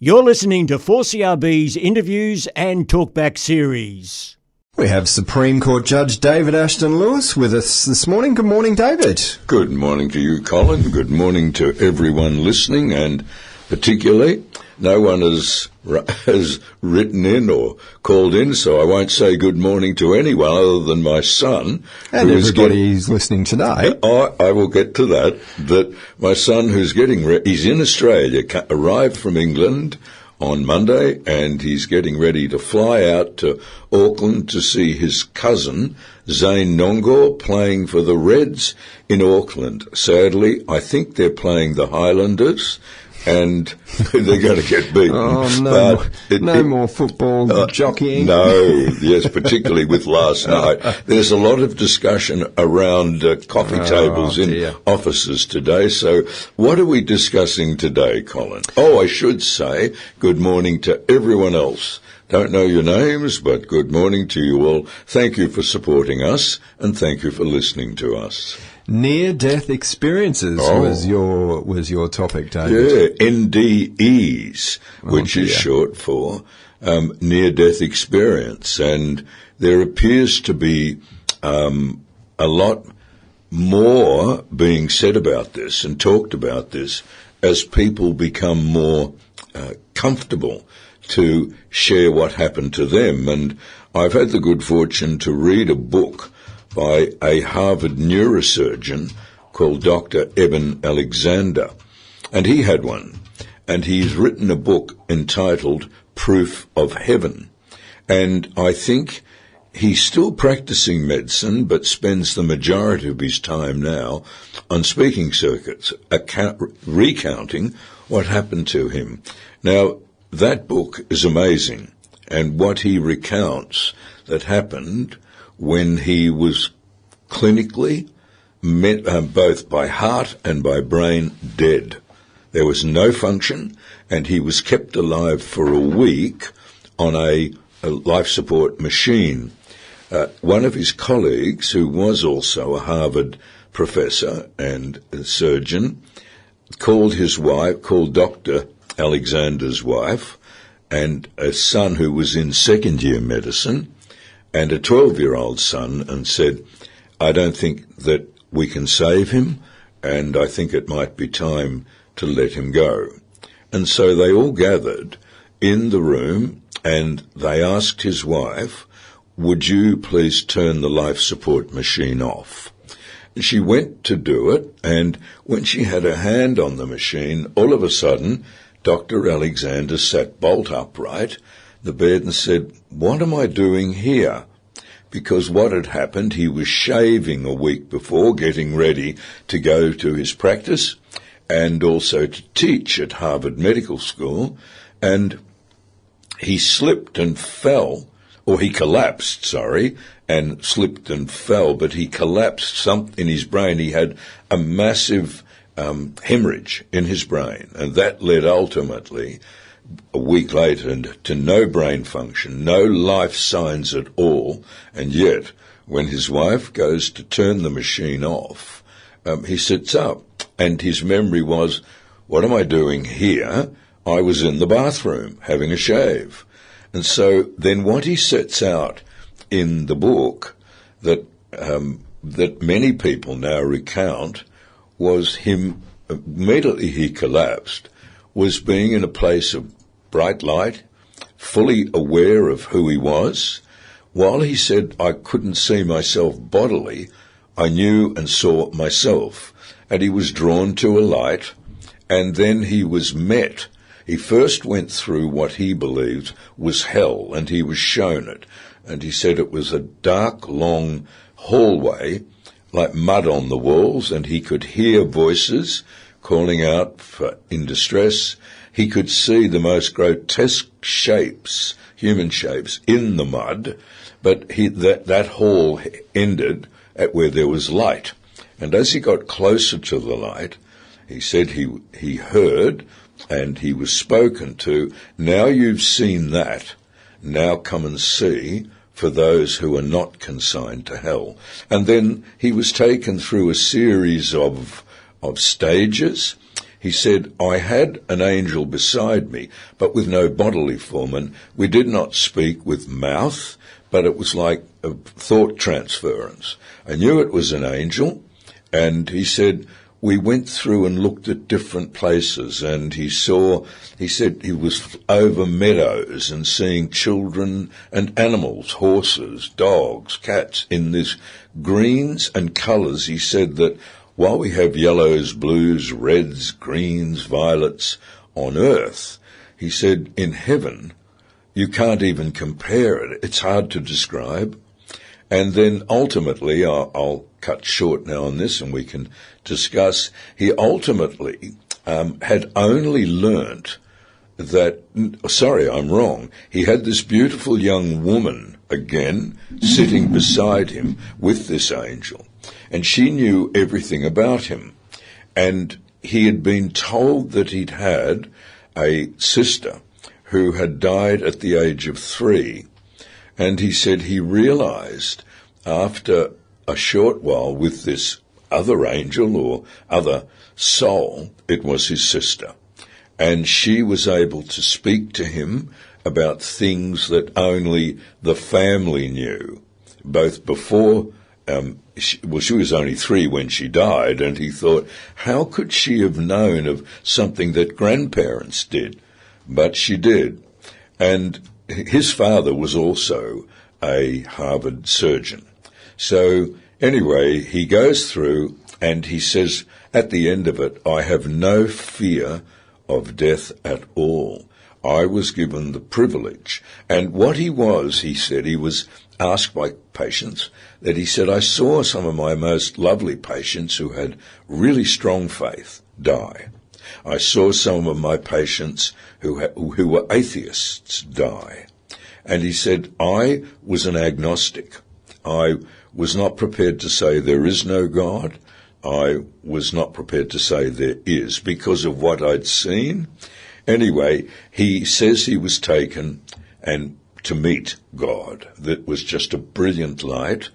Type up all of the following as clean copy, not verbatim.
You're listening to 4CRB's interviews and talkback series. We have Supreme Court Judge David Ashton Lewis with us this morning. Good morning, David. Good morning to you, Colin. Good morning to everyone listening, and particularly, no one has written in or called in, so I won't say good morning to anyone other than my son. And everybody who's listening today. I will get to that my son who's he's in Australia, arrived from England on Monday, and he's getting ready to fly out to Auckland to see his cousin, Zane Nongor, playing for the Reds in Auckland. Sadly, I think they're playing the Highlanders, and they're going to get beaten. Oh, no more football jockeying. No, yes, particularly with last night. There's a lot of discussion around coffee tables in offices today. So what are we discussing today, Colin? Oh, I should say good morning to everyone else. Don't know your names, but good morning to you all. Thank you for supporting us, and thank you for listening to us. Near-death experiences was your topic, David. Yeah, NDEs, which is short for near-death experience. And there appears to be a lot more being said about this and talked about this as people become more comfortable to share what happened to them. And I've had the good fortune to read a book by a Harvard neurosurgeon called Dr. Eben Alexander. And he had one. And he's written a book entitled Proof of Heaven. And I think he's still practicing medicine, but spends the majority of his time now on speaking circuits, recounting what happened to him. Now, that book is amazing. And what he recounts that happened when he was clinically, both by heart and by brain, dead. There was no function, and he was kept alive for a week on a life support machine. One of his colleagues, who was also a Harvard professor and a surgeon, called Dr. Alexander's wife, and a son who was in second-year medicine, and a 12-year-old son, and said, I don't think that we can save him, and I think it might be time to let him go. And so they all gathered in the room, and they asked his wife, would you please turn the life support machine off? She went to do it, and when she had her hand on the machine, all of a sudden, Dr. Alexander sat bolt upright, the bed, and said, what am I doing here? Because what had happened, he was shaving a week before, getting ready to go to his practice and also to teach at Harvard Medical School, and he slipped and fell, or he collapsed, and slipped and fell, but he collapsed something in his brain. He had a massive hemorrhage in his brain, and that led ultimately a week later to no brain function, no life signs at all, and yet when his wife goes to turn the machine off, he sits up, and his memory was, what am I doing here? I was in the bathroom having a shave. And so then what he sets out in the book that many people now recount was him, immediately he collapsed, was being in a place of bright light, fully aware of who he was. While he said, I couldn't see myself bodily, I knew and saw myself. And he was drawn to a light, and then he was met. He first went through what he believed was hell, and he was shown it. And he said it was a dark, long hallway, like mud on the walls, and he could hear voices calling out in distress. He could see the most grotesque shapes, human shapes, in the mud, but that hall ended at where there was light. And as he got closer to the light, he said he heard and he was spoken to, now you've seen that, now come and see for those who are not consigned to hell. And then he was taken through a series of stages. He said, I had an angel beside me, but with no bodily form, and we did not speak with mouth, but it was like a thought transference. I knew it was an angel, and he said, we went through and looked at different places, and he said he was over meadows and seeing children and animals, horses, dogs, cats, in this greens and colours. He said that while we have yellows, blues, reds, greens, violets on earth, he said in heaven, you can't even compare it. It's hard to describe. And then ultimately, I'll cut short now on this and we can discuss, he ultimately had only learnt that, sorry, I'm wrong, he had this beautiful young woman, again, sitting beside him with this angel, and she knew everything about him. And he had been told that he'd had a sister who had died at the age of 3, and he said he realised after a short while with this other angel or other soul, it was his sister. And she was able to speak to him about things that only the family knew, both before, she was only 3 when she died, and he thought, how could she have known of something that grandparents did? But she did. And his father was also a Harvard surgeon. So anyway, he goes through and he says at the end of it, I have no fear of death at all. I was given the privilege. And what he said, he was asked by patients that he said, I saw some of my most lovely patients who had really strong faith die. I saw some of my patients who were atheists die. And he said, I was an agnostic. I was not prepared to say there is no God. I was not prepared to say there is because of what I'd seen. Anyway, he says he was taken and to meet God. That was just a brilliant light,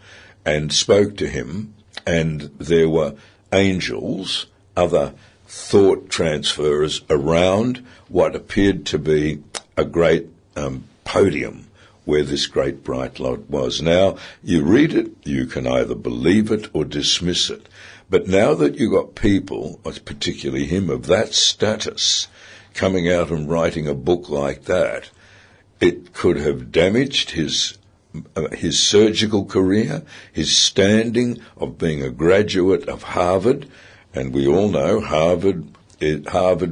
and spoke to him, and there were angels, other thought transferers around what appeared to be a great podium where this great bright light was. Now, you read it, you can either believe it or dismiss it. But now that you've got people, particularly him, of that status, coming out and writing a book like that, it could have damaged his surgical career, his standing of being a graduate of Harvard, and we all know Harvard,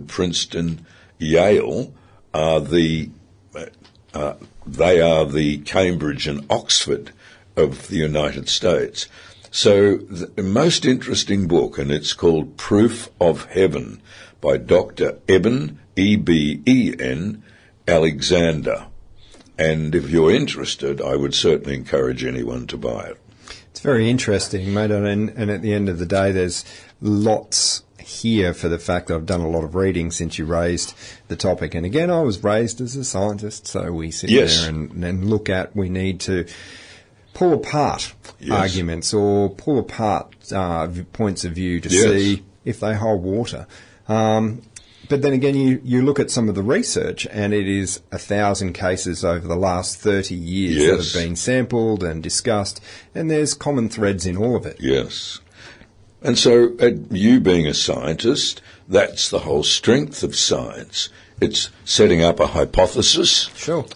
Princeton, Yale are the Cambridge and Oxford of the United States. So the most interesting book, and it's called Proof of Heaven by Dr. Eben, E-B-E-N, Alexander. And if you're interested, I would certainly encourage anyone to buy it. It's very interesting, mate, and at the end of the day, there's lots here for the fact that I've done a lot of reading since you raised the topic. And again, I was raised as a scientist, so we sit there and look at, we need to pull apart arguments or pull apart points of view to see if they hold water. But then again, you look at some of the research, and it is 1,000 cases over the last 30 years that have been sampled and discussed, and there's common threads in all of it. Yes. And so, you being a scientist, that's the whole strength of science. It's setting up a hypothesis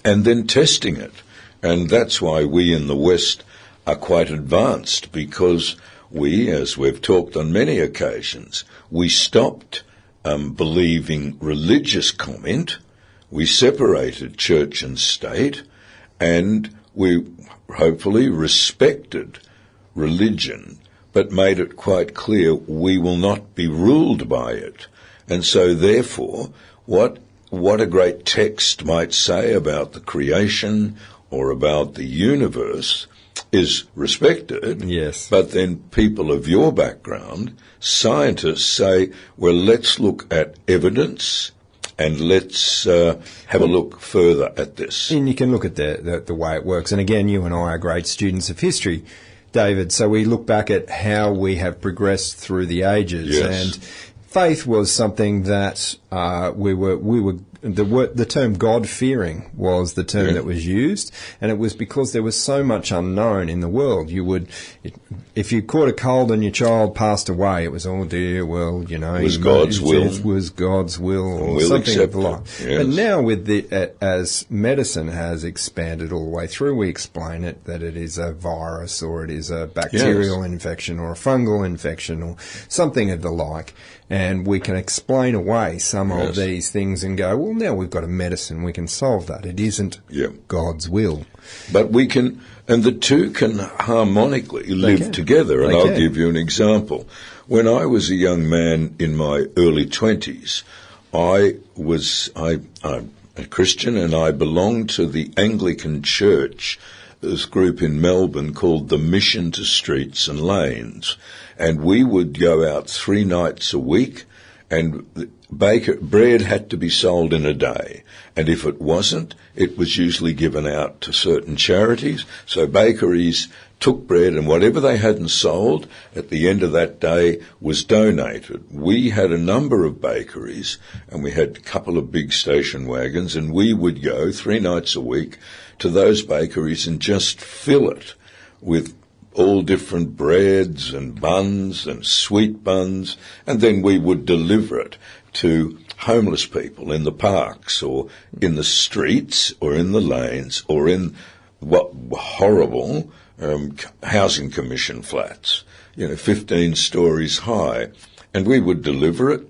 and then testing it. And that's why we in the West are quite advanced, because we, as we've talked on many occasions, we stopped believing religious comment, we separated church and state, and we hopefully respected religion, but made it quite clear we will not be ruled by it. And so therefore, what a great text might say about the creation or about the universe is respected. Yes. But then people of your background, scientists, say, well, let's look at evidence and let's have a look further at this. And you can look at the way it works. And again, you and I are great students of history, David, so we look back at how we have progressed through the ages. Yes. And faith was something that the term God-fearing was the term that was used, and it was because there was so much unknown in the world. If you caught a cold and your child passed away, it was, oh dear, well, you know, it was God's will. It was God's will, or we'll something of the it. like. Yes. But now, as medicine has expanded all the way through, we explain it that it is a virus, or it is a bacterial infection, or a fungal infection, or something of the like. And we can explain away some of these things and go, well, now we've got a medicine, we can solve that. It isn't God's will. But we can, and the two can harmonically live together. And I'll give you an example. When I was a young man in my early 20s, I'm a Christian, and I belonged to the Anglican Church, this group in Melbourne called the Mission to Streets and Lanes. And we would go out 3 nights a week, and bread had to be sold in a day. And if it wasn't, it was usually given out to certain charities. So bakeries took bread, and whatever they hadn't sold at the end of that day was donated. We had a number of bakeries, and we had a couple of big station wagons, and we would go 3 nights a week to those bakeries and just fill it with all different breads and buns and sweet buns, and then we would deliver it to homeless people in the parks or in the streets or in the lanes or in what horrible housing commission flats, 15 stories high. And we would deliver it.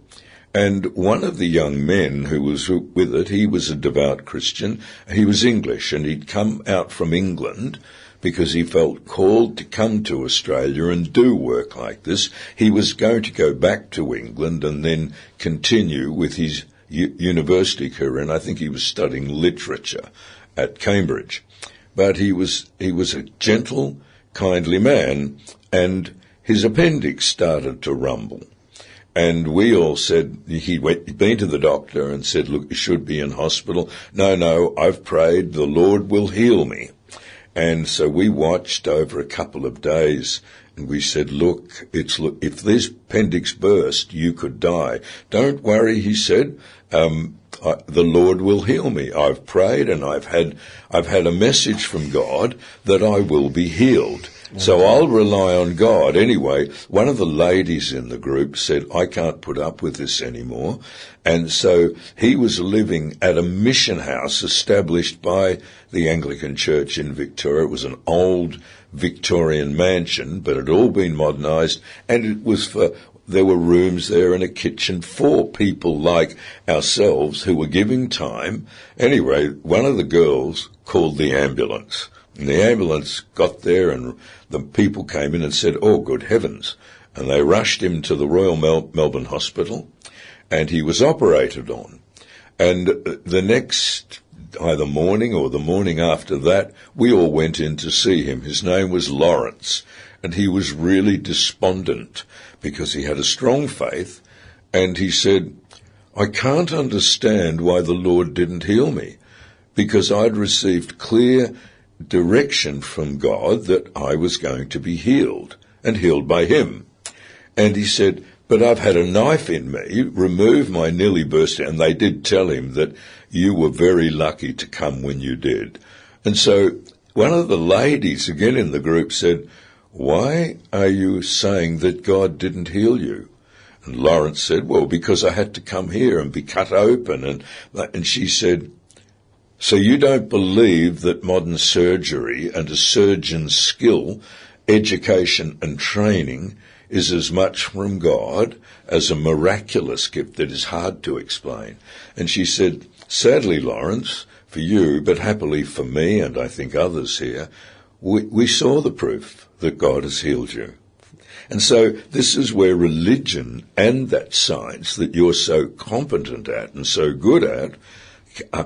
And one of the young men who was with it, he was a devout Christian. He was English, and he'd come out from England because he felt called to come to Australia and do work like this. He was going to go back to England and then continue with his university career, and I think he was studying literature at Cambridge. But he was a gentle, kindly man, and his appendix started to rumble. And we all said, he'd been to the doctor and said, look, you should be in hospital. No, I've prayed, the Lord will heal me. And so we watched over a couple of days, and we said, look, if this appendix burst, you could die. Don't worry, he said, the Lord will heal me. I've prayed, and I've had a message from God that I will be healed. So I'll rely on God. Anyway, one of the ladies in the group said, I can't put up with this anymore. And so he was living at a mission house established by the Anglican Church in Victoria. It was an old Victorian mansion, but it had all been modernised, and it was there were rooms there and a kitchen for people like ourselves who were giving time. Anyway, one of the girls called the ambulance. And the ambulance got there, and the people came in and said, oh, good heavens. And they rushed him to the Royal Melbourne Hospital, and he was operated on. And the next, either morning or the morning after that, we all went in to see him. His name was Lawrence, and he was really despondent because he had a strong faith, and he said, I can't understand why the Lord didn't heal me, because I'd received clear direction from God that I was going to be healed, and healed by him. And he said, but I've had a knife in me, remove my nearly burst, and they did tell him that you were very lucky to come when you did. And so one of the ladies, again in the group, said, why are you saying that God didn't heal you? And Lawrence said, well, because I had to come here and be cut open. And she said, so you don't believe that modern surgery and a surgeon's skill, education and training is as much from God as a miraculous gift that is hard to explain? And she said, sadly, Lawrence, for you, but happily for me and I think others here, we saw the proof that God has healed you. And so this is where religion and that science that you're so competent at and so good at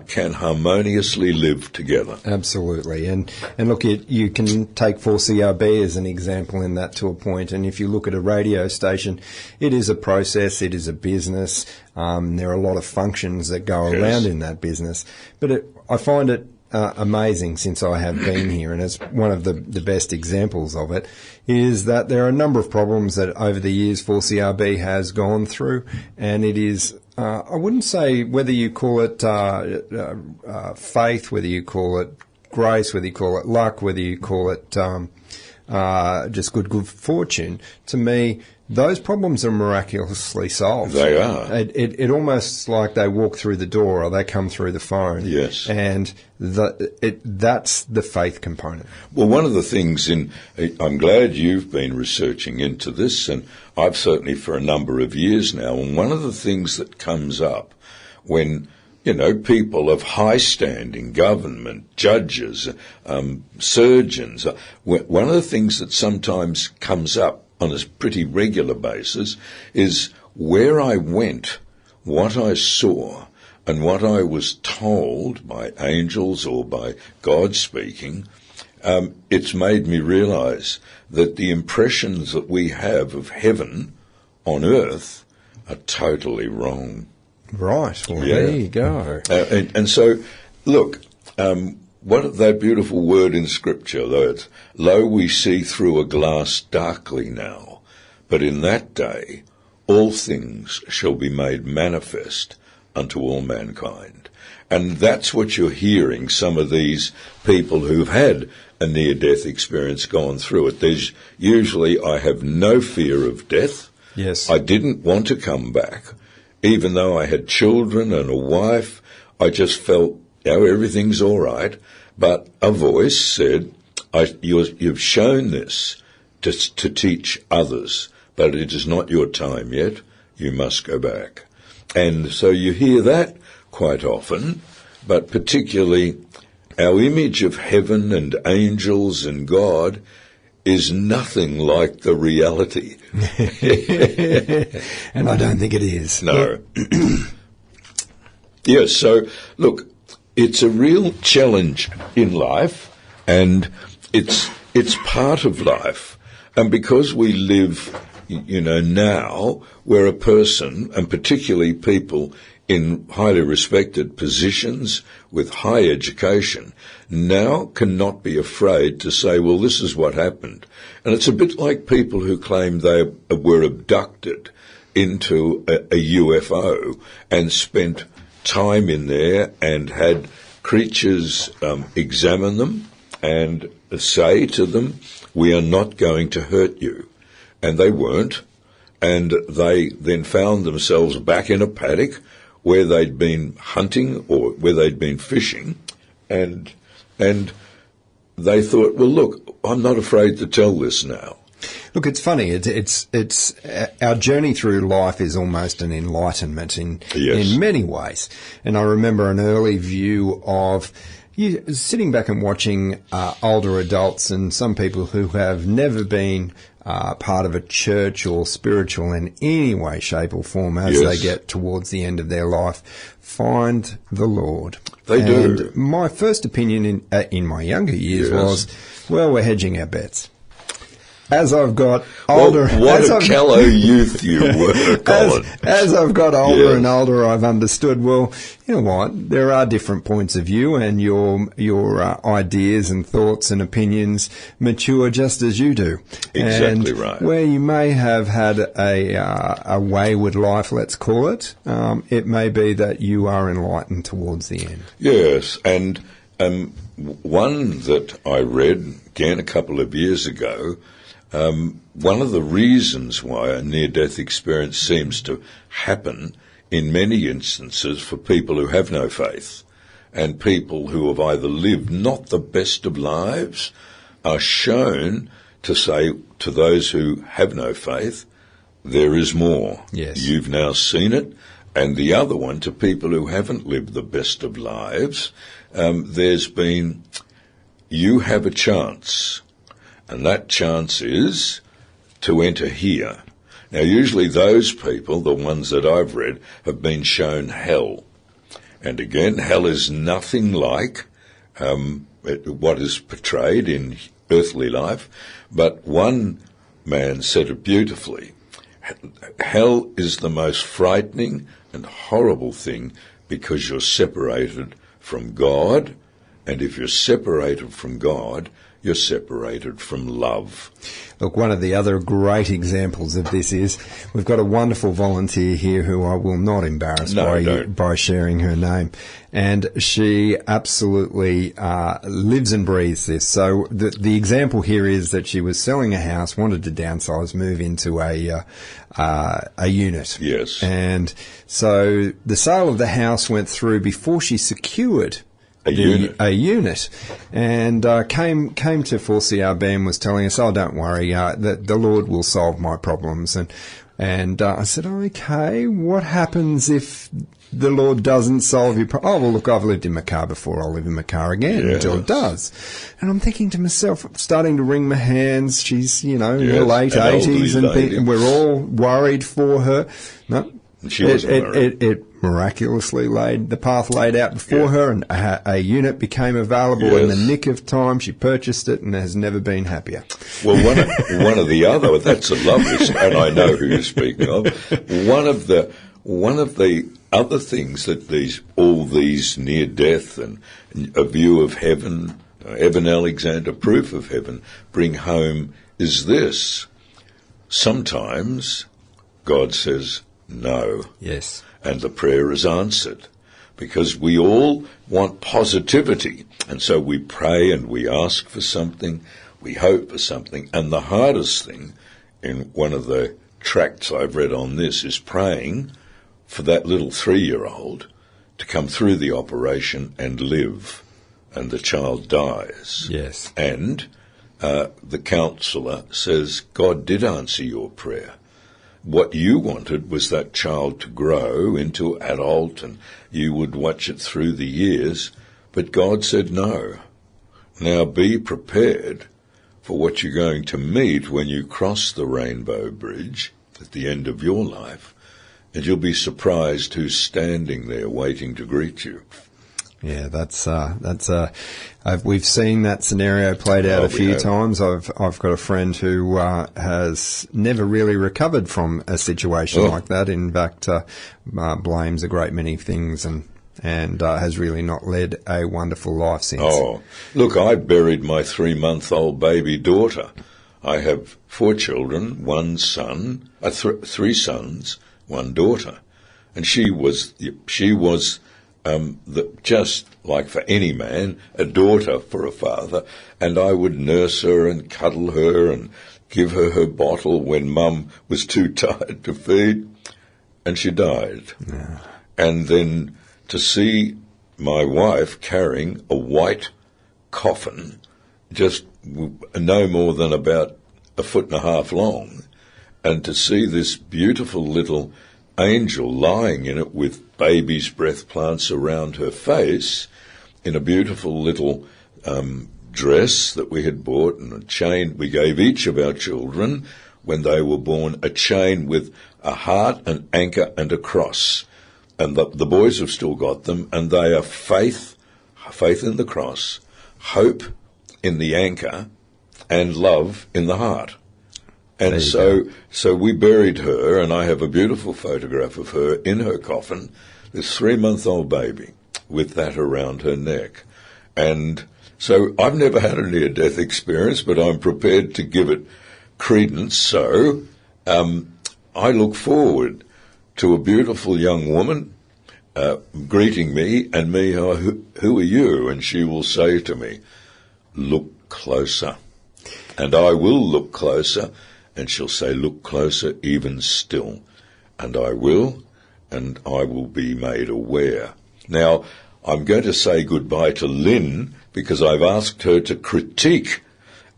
can harmoniously live together. Absolutely. And look, you can take 4CRB as an example in that to a point. And if you look at a radio station, it is a process, it is a business. There are a lot of functions that go around in that business. But I find it amazing since I have been here, and it's one of the best examples of it, is that there are a number of problems that over the years 4CRB has gone through, and it is, I wouldn't say whether you call it faith, whether you call it grace, whether you call it luck, whether you call it just good fortune. To me, those problems are miraculously solved. They are. It almost like they walk through the door or they come through the phone. Yes. And that's the faith component. Well, one of the things I'm glad you've been researching into this, and I've certainly for a number of years now, and one of the things that comes up when, people of high standing, government, judges, surgeons, one of the things that sometimes comes up on a pretty regular basis is where I went, what I saw, and what I was told by angels or by God speaking. It's made me realize that the impressions that we have of heaven on earth are totally wrong. Right. Well, There you go. And so, look, what that beautiful word in Scripture, though it's, lo, we see through a glass darkly now, but in that day all things shall be made manifest unto all mankind. And that's what you're hearing some of these people who've had a near-death experience gone through it. There's usually, I have no fear of death. Yes. I didn't want to come back. Even though I had children and a wife, I just felt, everything's all right. But a voice said, you've shown this to teach others, but it is not your time yet. You must go back. And so you hear that quite often, but particularly our image of heaven and angels and God is nothing like the reality. And I don't think it is. No. Yes, so look, it's a real challenge in life, and it's part of life. And because we live, now, where a person, and particularly people in highly respected positions with high education, now cannot be afraid to say, well, this is what happened. And it's a bit like people who claim they were abducted into a UFO and spent time in there and had creatures examine them and say to them, we are not going to hurt you. And they weren't. And they then found themselves back in a paddock where they'd been hunting or where they'd been fishing, and they thought, well, look, I'm not afraid to tell this now. Look, it's funny. It's our journey through life is almost an enlightenment in many ways. And I remember an early view of you sitting back and watching older adults and some people who have never been part of a church or spiritual in any way, shape or form as they get towards the end of their life, find the Lord. They do. And my first opinion in my younger years was, well, we're hedging our bets. As I've got older... Well, what a callow youth you were, Colin. As I've got older and older, I've understood, well, you know what, there are different points of view, and your ideas and thoughts and opinions mature just as you do. Exactly and right. Where you may have had a wayward life, let's call it, it may be that you are enlightened towards the end. Yes, and one that I read, again, a couple of years ago, one of the reasons why a near-death experience seems to happen in many instances for people who have no faith and people who have either lived not the best of lives are shown to say to those who have no faith, there is more. Yes. You've now seen it. And the other one, to people who haven't lived the best of lives, there's been, you have a chance. And that chance is to enter here. Now, usually those people, the ones that I've read, have been shown hell. And again, hell is nothing like what is portrayed in earthly life. But one man said it beautifully. Hell is the most frightening and horrible thing because you're separated from God And if you're separated from God, you're separated from love. Look, one of the other great examples of this is we've got a wonderful volunteer here who I will not embarrass by sharing her name. And she absolutely lives and breathes this. So the example here is that she was selling a house, wanted to downsize, move into a unit. Yes. And so the sale of the house went through before she secured a unit, and came to 4CRB and was telling us, "Oh, don't worry, the Lord will solve my problems." And I said, "Okay, what happens if the Lord doesn't solve your problem?" "Oh, well, look, I've lived in my car before. I'll live in my car again until it does." And I'm thinking to myself, starting to wring my hands. She's, in her late 80s, and we're all worried for her. No. She wasn't worried. It miraculously the path laid out before her, and a unit became available in the nick of time. She purchased it and has never been happier. Well, one of the other, that's a lovely, and I know who you're speaking of. One of the other things that all these near death and a view of heaven, Eben Alexander, proof of heaven, bring home is this: sometimes God says no. Yes. And the prayer is answered, because we all want positivity. And so we pray and we ask for something, we hope for something. And the hardest thing in one of the tracts I've read on this is praying for that little 3-year-old to come through the operation and live, and the child dies. Yes. And the counsellor says, God did answer your prayer. What you wanted was that child to grow into adult and you would watch it through the years, but God said no. Now be prepared for what you're going to meet when you cross the rainbow bridge at the end of your life, and you'll be surprised who's standing there waiting to greet you. Yeah, we've seen that scenario played out a few times. I've got a friend who has never really recovered from a situation like that. In fact, blames a great many things and has really not led a wonderful life since. Oh, look, I buried my 3-month-old baby daughter. I have 4 children, 1 son, 3 sons, 1 daughter, and she was just like for any man, a daughter for a father, and I would nurse her and cuddle her and give her bottle when Mum was too tired to feed, and she died. Yeah. And then to see my wife carrying a white coffin, just no more than about 1.5 feet long, and to see this beautiful little angel lying in it with baby's breath plants around her face, in a beautiful little dress that we had bought, and a chain. We gave each of our children, when they were born, a chain with a heart, an anchor, and a cross. And the boys have still got them, and they are faith in the cross, hope in the anchor, and love in the heart. And so we buried her, and I have a beautiful photograph of her in her coffin, this 3-month-old baby, with that around her neck. And so I've never had a near-death experience, but I'm prepared to give it credence. So I look forward to a beautiful young woman greeting me, and me, who are you? And she will say to me, look closer. And I will look closer, and she'll say, look closer even still. And I will be made aware. Now, I'm going to say goodbye to Lynn, because I've asked her to critique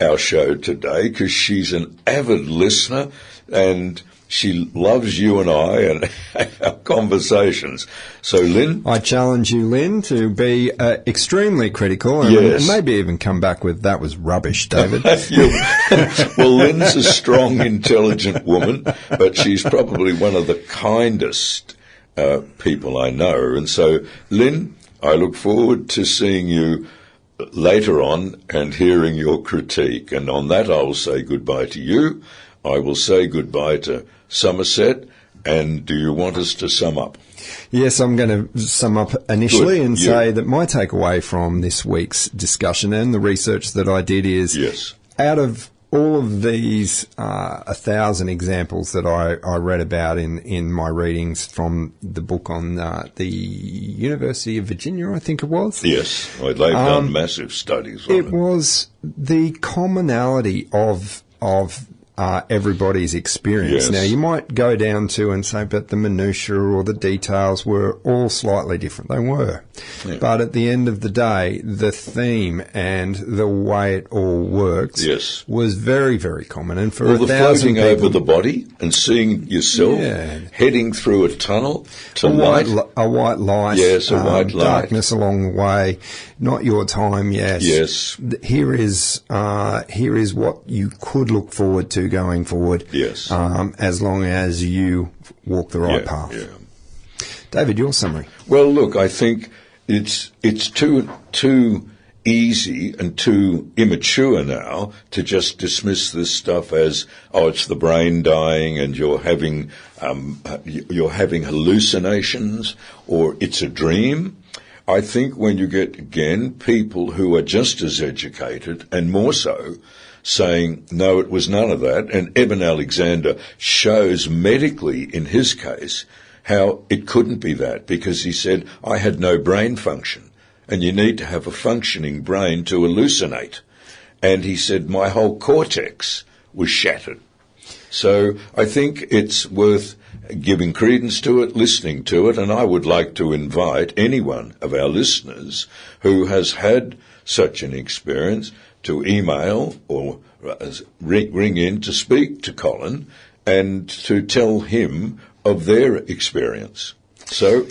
our show today, because she's an avid listener, and she loves you and I and our conversations. So, Lynn? I challenge you, Lynn, to be extremely critical and maybe even come back with, that was rubbish, David. Well, Lynn's a strong, intelligent woman, but she's probably one of the kindest people I know. And so, Lynn, I look forward to seeing you later on and hearing your critique. And on that, I will say goodbye to you. I will say goodbye to Somerset. And do you want us to sum up? Yes, I'm going to sum up initially Good. and say that my takeaway from this week's discussion and the research that I did is Yes. out of all of these 1,000 examples that I read about in my readings from the book on the University of Virginia, I think it was. Yes. Well, they've done massive studies on it. It was the commonality of everybody's experience. Yes. Now, you might go down to and say, but the minutiae or the details were all slightly different. They were. Yeah. But at the end of the day, the theme and the way it all worked Yes. was very, very common. And for Well, the 1,000 floating people, over the body and seeing yourself Yeah. heading through a tunnel to a white, light. a white light, Yes, a white light. darkness along the way, not your time. Yes, Yes. Here is what you could look forward to going forward. Yes. As long as you walk the right Yeah, path. yeah. David, your summary. Well, look, I think it's too easy and too immature now to just dismiss this stuff as, oh, it's the brain dying and you're having hallucinations or it's a dream. I think when you get, again, people who are just as educated and more so saying, no, it was none of that, and Eben Alexander shows medically in his case how it couldn't be that, because he said, I had no brain function, and you need to have a functioning brain to hallucinate. And he said, my whole cortex was shattered. So I think it's worth giving credence to it, listening to it, and I would like to invite anyone of our listeners who has had such an experience to email or ring in to speak to Colin and to tell him of their experience. So,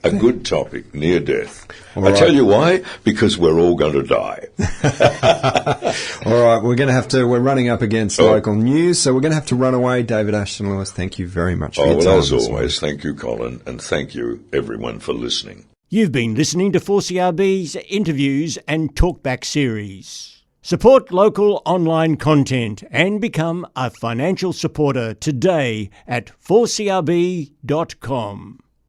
a good topic, near death. All I right. tell you why, because we're all going to die. All right, we're running up against local news, so we're going to have to run away. David Ashton Lewis, thank you very much for your time. Well, as this always, week. thank you, Colin, and thank you, everyone, for listening. You've been listening to 4CRB's interviews and talkback series. Support local online content and become a financial supporter today at 4crb.com.